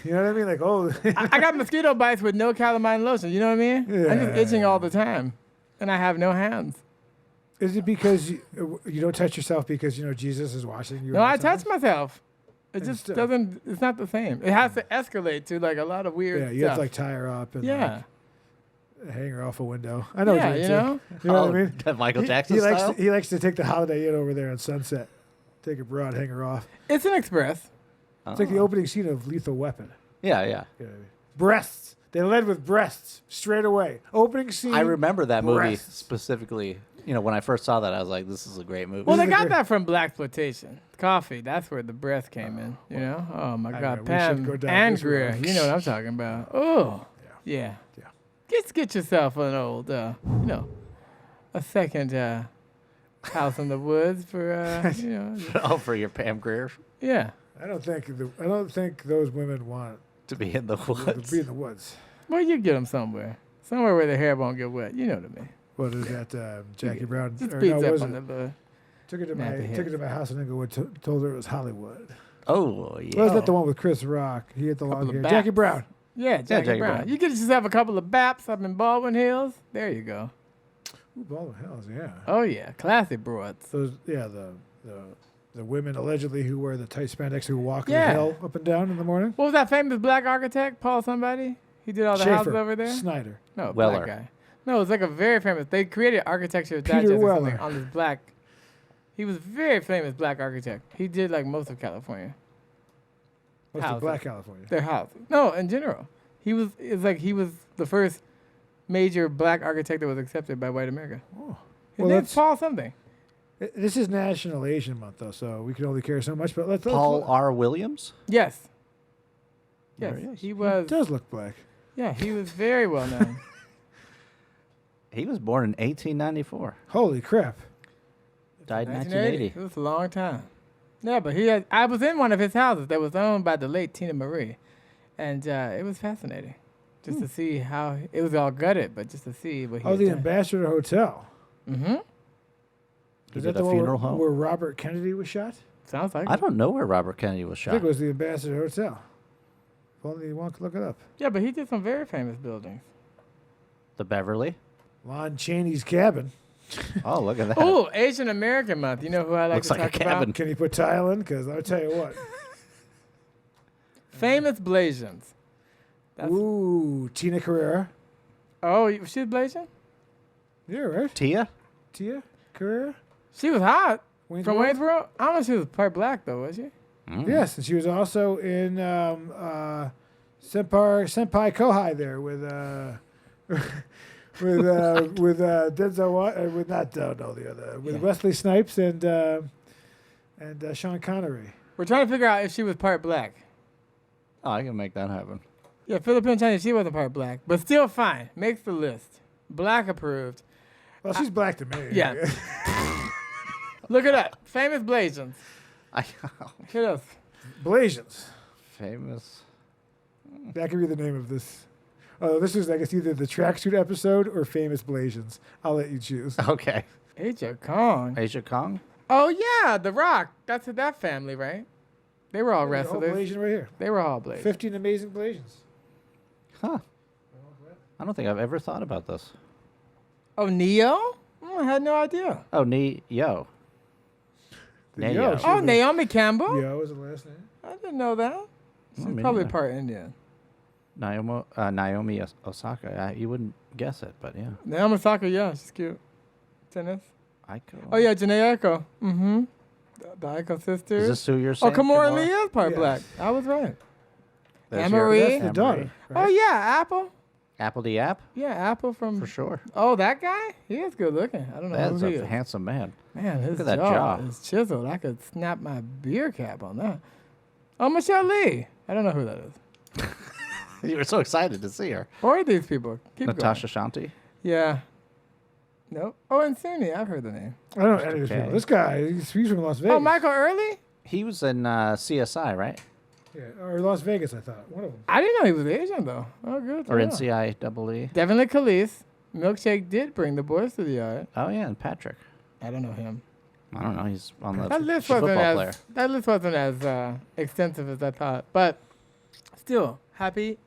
S4: You know what I mean? Like, oh.
S1: I got mosquito bites with no calamine lotion. You know what I mean? I'm just
S4: Yeah.
S1: itching all the time, and I have no hands.
S4: Is it because you don't touch yourself because, Jesus is watching you?
S1: No,
S4: all
S1: I
S4: the time?
S1: touch myself. It
S4: And
S1: just
S4: stuff.
S1: doesn't. It's not the same. It has to escalate to like a lot of weird.
S4: Yeah, you have
S1: stuff.
S4: to like tie her up and
S1: Yeah.
S4: like, hang her off a window. I know
S1: Yeah,
S4: what
S1: you
S4: you're into.
S1: know?
S4: You know what I mean?
S3: That Michael
S4: He-
S3: Jackson
S4: he
S3: style?
S4: Likes, he likes to take the Holiday Inn over there on Sunset. Take a broad, hang her off.
S1: It's an express.
S4: It's like the opening scene of Lethal Weapon.
S3: Yeah, yeah.
S4: You know what I mean? Breasts. They led with breasts straight away. Opening scene.
S3: I remember that movie
S4: breasts.
S3: specifically. When I first saw that, I was like, this is a great movie.
S1: Well, they
S4: is a
S1: got
S4: great-
S1: that from Blaxploitation. Coffee. That's where the breath came in. You know? Oh my
S4: I
S1: God,
S4: know, we
S1: Pam
S4: should go down
S1: and
S4: this
S1: Greer.
S4: road.
S1: You know what I'm talking about? Oh, yeah.
S4: Yeah.
S1: Get yourself an old, a second house in the woods for,
S3: Oh, for your Pam Grier
S1: yeah.
S4: I don't think those women want
S3: to be in the
S4: to
S3: woods.
S4: be in the woods.
S1: Well, you get them somewhere where their hair won't get wet. You know what I mean?
S4: What is that? Jackie Brown.
S1: Just
S4: or
S1: beats
S4: no,
S1: up
S4: was
S1: on
S4: it?
S1: the.
S4: Took her to
S1: Nappy
S4: my
S1: head.
S4: took her to my house in Inglewood. Told her it was Hollywood.
S3: Oh, yeah.
S4: Well, was that the one with Chris Rock? He had the long
S1: of
S4: hair.
S1: baps.
S4: Jackie Brown.
S1: Yeah, Jackie
S3: Brown.
S1: Brown. You get yourself a couple of baps up in Baldwin Hills. There you go.
S4: Ooh, Baldwin Hills, yeah.
S1: Oh yeah, classic broads.
S4: Those, yeah, the women allegedly who wear the tight spandex who walk
S1: Yeah.
S4: the hill up and down in the morning.
S1: What was that famous black architect, Paul somebody? He did all the houses over there.
S4: Snyder.
S1: No,
S3: Weller.
S1: black guy. No, it's like a very famous. They created Architecture
S4: Peter
S1: Digest or something
S4: Weller.
S1: on this black. He was a very famous black architect. He did like most of California.
S4: What's the
S1: Houses.
S4: Black California?
S1: Their houses. No, in general. He was the first major black architect that was accepted by white America.
S4: Oh.
S1: His
S4: Well,
S1: name's
S4: that's-
S1: Paul something.
S4: This is National Asian Month, though, so we can only care so much. But let's
S3: Paul R. Williams?
S1: Yes.
S3: There
S1: Yes,
S3: he is.
S1: he was.
S4: does look black.
S1: Yeah, he was very well known.
S3: He was born in 1894.
S4: Holy crap!
S3: Died in
S1: 1980.
S3: 1980.
S1: It was a long time. Yeah, but I was in one of his houses that was owned by the late Tina Marie, and it was fascinating, just to see how it was all gutted, but just to see what he.
S4: Oh,
S1: had
S4: the
S1: done.
S4: Ambassador Hotel.
S1: Mm-hmm.
S3: He
S4: Is
S3: did
S4: that
S3: a
S4: the one
S3: funeral
S4: where,
S3: home?
S4: where Robert Kennedy was shot?
S1: Sounds like
S3: I
S1: it.
S3: don't know where Robert Kennedy was
S4: I
S3: shot.
S4: think it was the Ambassador Hotel. If only you want to look it up.
S1: Yeah, but he did some very famous buildings.
S3: The Beverly.
S4: Lon Chaney's cabin.
S3: Oh, look at that.
S1: Oh, Asian American Month. You know who I like
S3: Looks
S1: to
S3: like a
S1: talk
S3: cabin.
S1: about?
S4: Can you put tile in? Because I'll tell you what.
S1: Famous Blasians. That's,
S4: Ooh, Tina Carrera.
S1: oh, she's Blasian?
S4: Yeah, right.
S3: Tia?
S4: Tia Carrera.
S1: She was hot.
S4: Wayne's
S1: From
S4: World?
S1: Wayne's World? I don't know if she was part black, though, was she?
S4: Yes, and she was also in Senpai Kohai there with with Denzel with not the other with Wesley Snipes and Sean Connery.
S1: We're trying to figure out if she was part black.
S3: Oh, I can make that happen.
S1: Yeah, Filipino Chinese, she wasn't part black, but still fine. Makes the list. Black approved.
S4: Well, she's black to me.
S1: Yeah. Look it up. Famous Blasians. Hit us.
S4: Blasians.
S3: Famous.
S4: That could be the name of this. Oh, this is I guess either the tracksuit episode or Famous Blasians. I'll let you choose.
S3: Okay.
S1: Asia Kong.
S3: Asia Kong?
S1: Oh yeah, The Rock. That's that family, right? They were all
S4: There's a whole
S1: wrestlers.
S4: Blasian right here.
S1: They were all Blasians.
S4: 15 amazing Blasians.
S3: Huh. I don't think I've ever thought about this.
S1: Oh, Neo? I had no idea.
S3: Oh, Neo.
S4: The
S3: Neo.
S4: Yo, she
S1: Oh,
S4: was-
S1: Naomi Campbell?
S4: Yo is the last name.
S1: I didn't know that. She's
S3: me
S1: probably
S3: neither.
S1: part Indian.
S3: Naomi Osaka. You wouldn't guess it, but yeah.
S1: Naomi Osaka, yeah, she's cute. Tennis.
S3: Aiko.
S1: Oh yeah, Janae Echo. Mm-hmm. The Echo sisters.
S3: Is this who you're
S1: Oh,
S3: saying?
S1: Kimora Lee is part
S4: Yes.
S1: black. I was right.
S3: There's
S1: Anne-Marie.
S3: your-
S4: That's the daughter.
S3: Anne-Marie.
S4: Right?
S1: Oh yeah, Apple.
S3: Apple the App?
S1: Yeah, Apple from.
S3: For sure.
S1: Oh, that guy? He is good looking. I don't know
S3: That's
S1: who he
S3: a
S1: is.
S3: handsome man.
S1: Man, his
S3: at that
S1: jaw
S3: jaw.
S1: is chiseled. I could snap my beer cap on that. Oh, Michelle Lee. I don't know who that is.
S3: You were so excited to see her.
S1: Who are these people? Keep
S3: Natasha Shanti.
S1: going. Yeah. Nope. Oh, and Sunni. I've heard the name.
S4: I don't know any of these
S3: Okay.
S4: people. This guy, he's from Las Vegas.
S1: Oh, Michael Early?
S3: He was in CSI, right?
S4: Yeah, or Las Vegas, I thought. One of them.
S1: I didn't know he was Asian, though. Oh, good. to
S3: Or
S1: know.
S3: NCIEE.
S1: Definitely Khalees. Milkshake did bring the boys to the yard.
S3: Oh, yeah, and Patrick.
S1: I don't know him.
S3: I don't know. He's on the
S1: That list
S3: football
S1: wasn't
S3: player.
S1: as extensive as I thought, but still, happy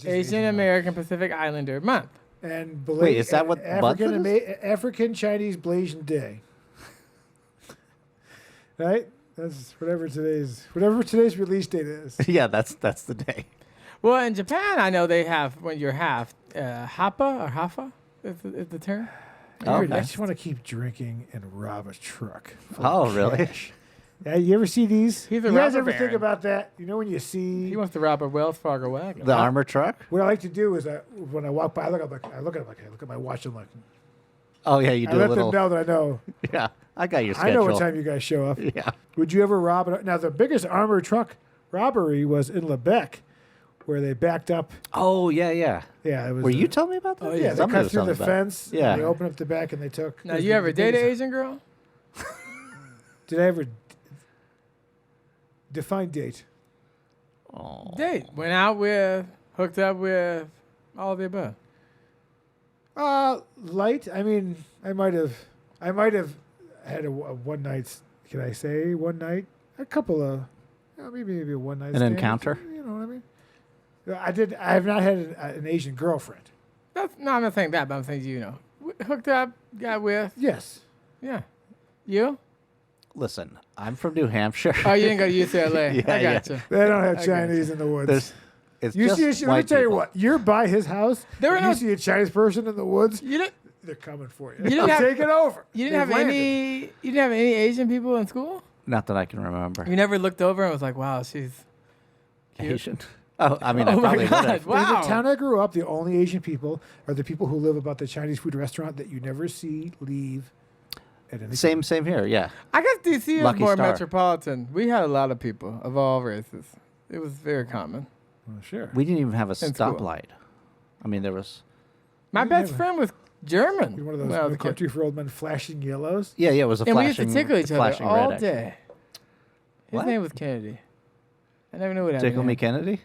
S1: Asian American Pacific Islander Month.
S4: And
S3: Wait, is that what month it is?
S4: African Chinese Blasian Day. Right? That's whatever today's release date is.
S3: Yeah, that's the day.
S1: Well, in Japan, I know they have when you're half hapa or hafa is the term.
S3: Oh,
S4: Weird, I
S3: okay.
S4: just want to keep drinking and rob a truck. full
S3: Oh,
S4: of
S3: really?
S4: cash. Yeah, you ever see these?
S1: He's a
S4: you guys
S1: robber
S4: ever think
S1: baron.
S4: about that? You know when you see
S1: He wants to rob a Wells Fargo wagon.
S3: The armor truck?
S4: what I like to do is when I walk by, I look at my watch and like
S3: Oh, yeah, you
S4: I
S3: do a
S4: let
S3: little.
S4: them know that I know.
S3: Yeah, I got your
S4: I know
S3: schedule.
S4: what time you guys show up.
S3: Yeah.
S4: Would you ever rob it? Now the biggest armored truck robbery was in Lebec, where they backed up.
S3: Oh, yeah, yeah.
S4: Yeah, it was.
S3: Were you telling me about that?
S1: Oh,
S4: Yeah, they
S3: Somebody
S4: cut
S3: was
S4: through
S3: telling
S4: the
S3: me about it.
S4: fence.
S3: Yeah.
S4: And they opened up the back and they took.
S1: Now,
S4: it was
S1: you
S4: the
S1: ever date an
S4: biggest-
S1: Asian girl?
S4: Did I ever define date?
S3: Oh.
S1: Date. Went out with, hooked up with, all of the above.
S4: Light. I mean, I might have had a one night. Can I say one night? A couple of, maybe a one night.
S3: An encounter?
S4: You know what I mean? I have not had an Asian girlfriend.
S1: I'm not saying that, but I'm saying hooked up, got with.
S4: Yes.
S1: Yeah. You?
S3: Listen, I'm from New Hampshire.
S1: Oh, you didn't go to UCLA.
S3: Yeah,
S1: I
S3: yeah.
S1: gotcha.
S4: They don't have
S1: I got
S4: Chinese in the woods.
S3: There's, it's
S4: You
S3: just
S4: see, let me
S3: white
S4: tell you
S3: people.
S4: what. You're by his house.
S1: There were
S4: and you
S1: no-
S4: see a Chinese person in the woods.
S1: You didn't.
S4: They're coming for you.
S1: You didn't have-
S4: Take it over.
S1: You didn't
S4: They've
S1: have
S4: landed.
S1: any. You didn't have any Asian people in school.
S3: Not that I can remember.
S1: You never looked over and was like, "Wow, she's cute."
S3: Asian. Oh, I mean, I
S1: Oh my
S3: probably would
S1: God.
S3: have.
S1: Wow.
S4: In the town I grew up, the only Asian people are the people who live about the Chinese food restaurant that you never see leave. At any
S3: Same here. Yeah.
S1: I guess DC is
S3: Lucky
S1: more
S3: Star.
S1: metropolitan. We had a lot of people of all races. It was very common.
S4: Well, sure.
S3: We didn't even have a
S1: school.
S3: stoplight. I mean, there was.
S1: My
S4: You
S1: best
S4: never-
S1: friend was German.
S4: You're one of
S1: when I was
S4: those
S1: a kid.
S4: country for old men flashing yellows.
S3: Yeah, it was a
S1: And we used
S3: flashing.
S1: to tickle each other
S3: flashing
S1: all
S3: red,
S1: day. His
S3: What?
S1: name was Kennedy. I never knew what
S3: actually. Tickle Me
S1: happened.
S3: Kennedy.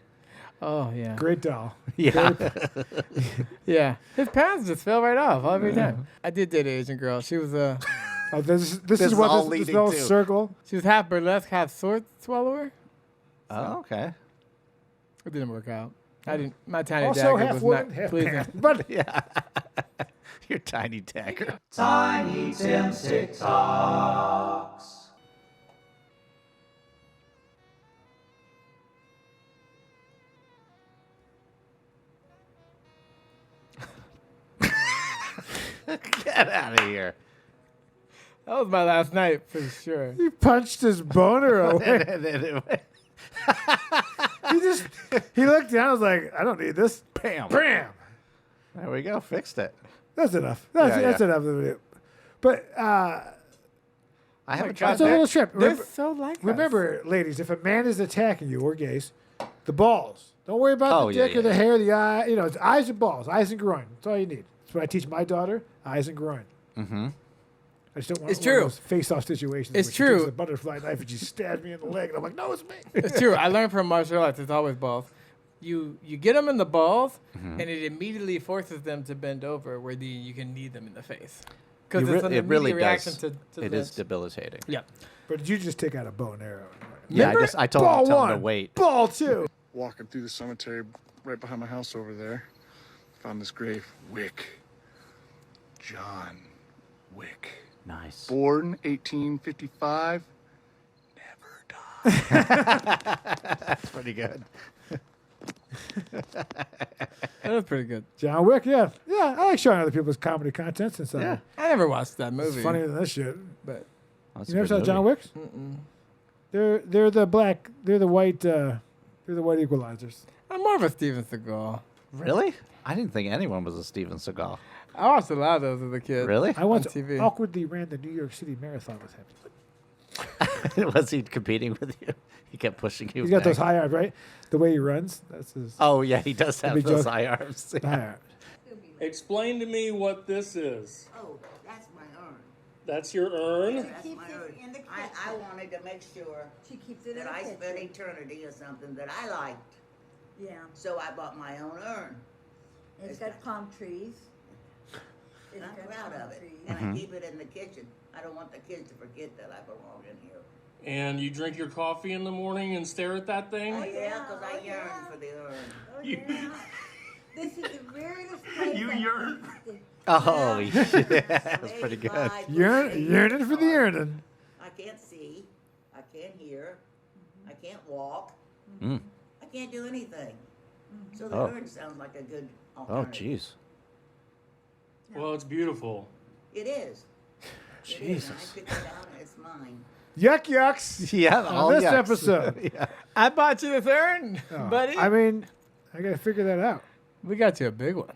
S1: Oh yeah.
S4: Great doll.
S3: Yeah.
S1: Yeah. His pants just fell right off every time. I did date an Asian girl. She was
S4: Oh, this
S3: This
S4: is
S3: is
S4: what
S3: all
S4: this
S3: leading
S4: little
S3: to.
S4: circle.
S1: she was half burlesque, half sword swallower.
S3: Oh, okay.
S1: It didn't work out. I didn't. My tiny
S4: Also
S1: dagger
S4: half
S1: was
S4: woman,
S1: not
S4: half
S1: pleasing.
S4: man. But
S3: Yeah. Your tiny dagger.
S5: Tiny Tim's TikToks.
S3: Get out of here.
S1: That was my last night for sure.
S4: he punched his boner away. He looked down. I was like, I don't need this.
S3: Bam.
S4: Bam.
S3: There we go. Fixed it.
S4: That's enough. That's
S3: Yeah, yeah.
S4: enough of it. But
S3: I haven't tried
S4: it's a little
S3: that.
S4: trip.
S1: They're so like us.
S4: Remember, ladies, if a man is attacking you or gays, the balls. Don't worry about
S3: Oh,
S4: the
S3: yeah,
S4: dick or
S3: yeah.
S4: the hair, the eye. You know, it's eyes and balls, eyes and groin. That's all you need. That's what I teach my daughter: eyes and groin.
S3: Mm-hmm.
S4: I just don't want
S1: It's
S4: one
S1: true.
S4: of those face-off situations.
S1: It's
S4: where she takes
S1: true.
S4: a butterfly knife and she stabs me in the leg, and I'm like, no, it's me.
S1: It's true. I learned from martial arts. It's always balls. You get them in the balls, and it immediately forces them to bend over, where you can knee them in the face. Because it's an
S3: It really
S1: immediate reaction
S3: does.
S1: to
S3: It
S1: the-
S3: is debilitating.
S1: Yeah.
S4: But did you just take out a bow and arrow?
S3: Yeah,
S1: Remember?
S3: I told
S4: Ball
S3: him
S4: one,
S3: to wait.
S4: ball two.
S6: Walking through the cemetery right behind my house over there, found this grave. Wick. John Wick.
S3: Nice.
S6: Born 1855. Never died.
S3: That's pretty good.
S1: That was pretty good.
S4: John Wick, yeah. Yeah, I like showing other people's comedy content since
S3: Yeah.
S1: I never watched that movie.
S4: it's funnier than this shit.
S1: But
S3: That's
S4: You
S3: a
S4: never
S3: good
S4: saw John
S3: movie.
S4: Wick's? They're the white equalizers.
S1: I'm more of a Steven Seagal.
S3: Really? I didn't think anyone was a Steven Seagal.
S1: I watched a lot of those as a kid.
S3: Really?
S4: I once
S1: TV.
S4: awkwardly ran the New York City Marathon with him.
S3: Was he competing with you? He kept pushing you.
S4: He's got
S3: back.
S4: those high arms, right? The way he runs, that's his
S3: Oh yeah, he does have
S4: big
S3: those
S4: joke.
S3: high arms.
S4: high arms.
S7: Explain to me what this is.
S8: Oh, that's my urn.
S7: That's your urn?
S8: That's
S9: keeps
S8: my
S9: it
S8: urn.
S9: in the
S8: I
S9: kitchen.
S8: wanted to make sure
S9: She keeps it
S8: that
S9: in the
S8: I
S9: kitchen.
S8: spent eternity or something that I liked.
S9: Yeah.
S8: So I bought my own urn.
S9: It's got palm trees.
S8: And I'm
S9: got
S8: proud
S9: palm
S8: of it.
S9: trees.
S8: And I keep it in the kitchen. I don't want the kids to forget that I belong in here.
S7: And you drink your coffee in the morning and stare at that thing?
S8: Oh, yeah, because I
S9: oh,
S8: yearn
S9: yeah.
S8: for the urn.
S9: Oh, yeah. This is the weirdest place.
S7: You yearn?
S3: Oh, yeah. That's pretty good.
S8: 85
S4: Yearning for the yearning.
S8: I can't see. I can't hear. I can't walk.
S3: Mm.
S8: I can't do anything. So the
S3: Oh.
S8: urn sounds like a good
S3: Oh,
S8: alternative.
S3: jeez.
S7: Well, it's beautiful.
S8: It is. It is, and
S3: Jesus.
S8: I picked it out and it's mine.
S4: Yuck yucks.
S3: Yeah,
S4: On
S3: all
S4: this
S3: yucks.
S4: episode.
S3: Yeah.
S1: I bought you this urn,
S4: Oh,
S1: buddy.
S4: I mean, I gotta figure that out.
S1: We got you a big one.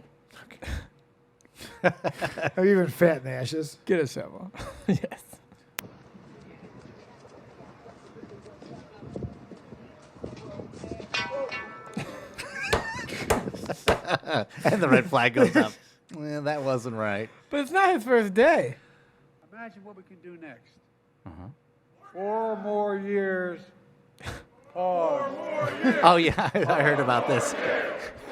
S4: Are you even fat in ashes?
S1: Get a shovel. Yes.
S3: And the red flag goes up. Well, that wasn't right.
S1: But it's not his first day.
S10: Imagine what we can do next.
S3: Uh-huh.
S10: 4 more years. Pause.
S3: Oh, yeah, I heard about this.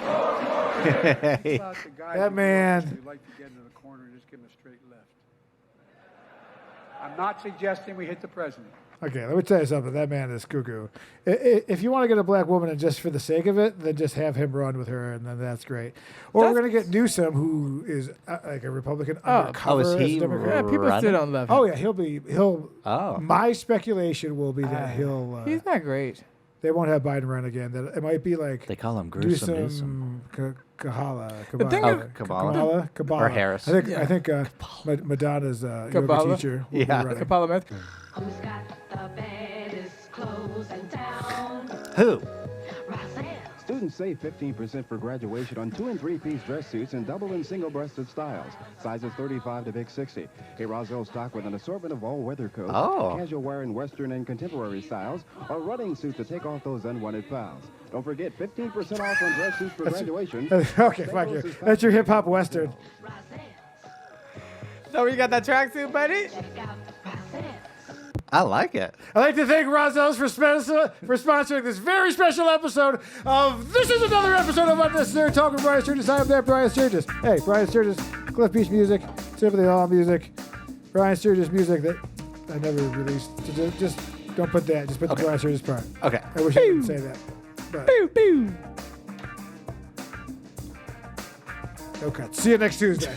S10: About the guy
S4: That
S10: who
S4: man.
S10: would like to get into the corner and just give him a straight left. I'm not suggesting we hit the president.
S4: Okay, let me tell you something. That man is cuckoo. If you want to get a black woman and just for the sake of it, then just have him run with her, and then that's great. Or we're going to get Newsom, who is like a Republican undercover.
S3: is he
S4: as a Democrat.
S1: Yeah, people
S3: running?
S1: still don't love him.
S4: Oh, yeah, he'll.
S3: Oh.
S4: My speculation will be that he'll.
S1: He's not great.
S4: They won't have Biden run again. That it might be like
S3: They call him Gruesome
S4: Newsom,
S3: Newsom.
S1: The thing
S3: Oh,
S1: is-
S3: Kamala?
S4: Kabbalah.
S3: Or Harris.
S4: I think Madonna's yoga
S1: Kabbalah?
S4: teacher will be
S3: Yeah.
S4: running.
S1: Kapala Meth.
S11: Who's got the baddest clothes in town?
S3: Who?
S11: Roxanne.
S12: Students save 15% for graduation on 2- and 3-piece dress suits in double and single-breasted styles. Sizes 35 to big 60. A Roselle stock with an assortment of all-weather coats,
S3: Oh.
S12: casual wear in Western and contemporary styles, or running suits to take off those unwanted pounds. Don't forget 15% off on dress suits for graduation.
S4: Okay, fuck you. That's your hip hop western.
S1: So you got that tracksuit, buddy?
S3: I like it.
S4: I'd like to thank Roselle's for sponsoring this very special episode of This Is Another Episode of Unnecessary Talk with Brian Sturges. I am that Brian Sturges. Hey, Brian Sturges, Cliff Beach music, Sympathy Hall music, Brian Sturges music that I never released. Just don't put that. Just put the Brian Sturges part.
S3: Okay.
S4: I wish I didn't say that. But
S1: Pew, pew.
S4: no cuts. See you next Tuesday.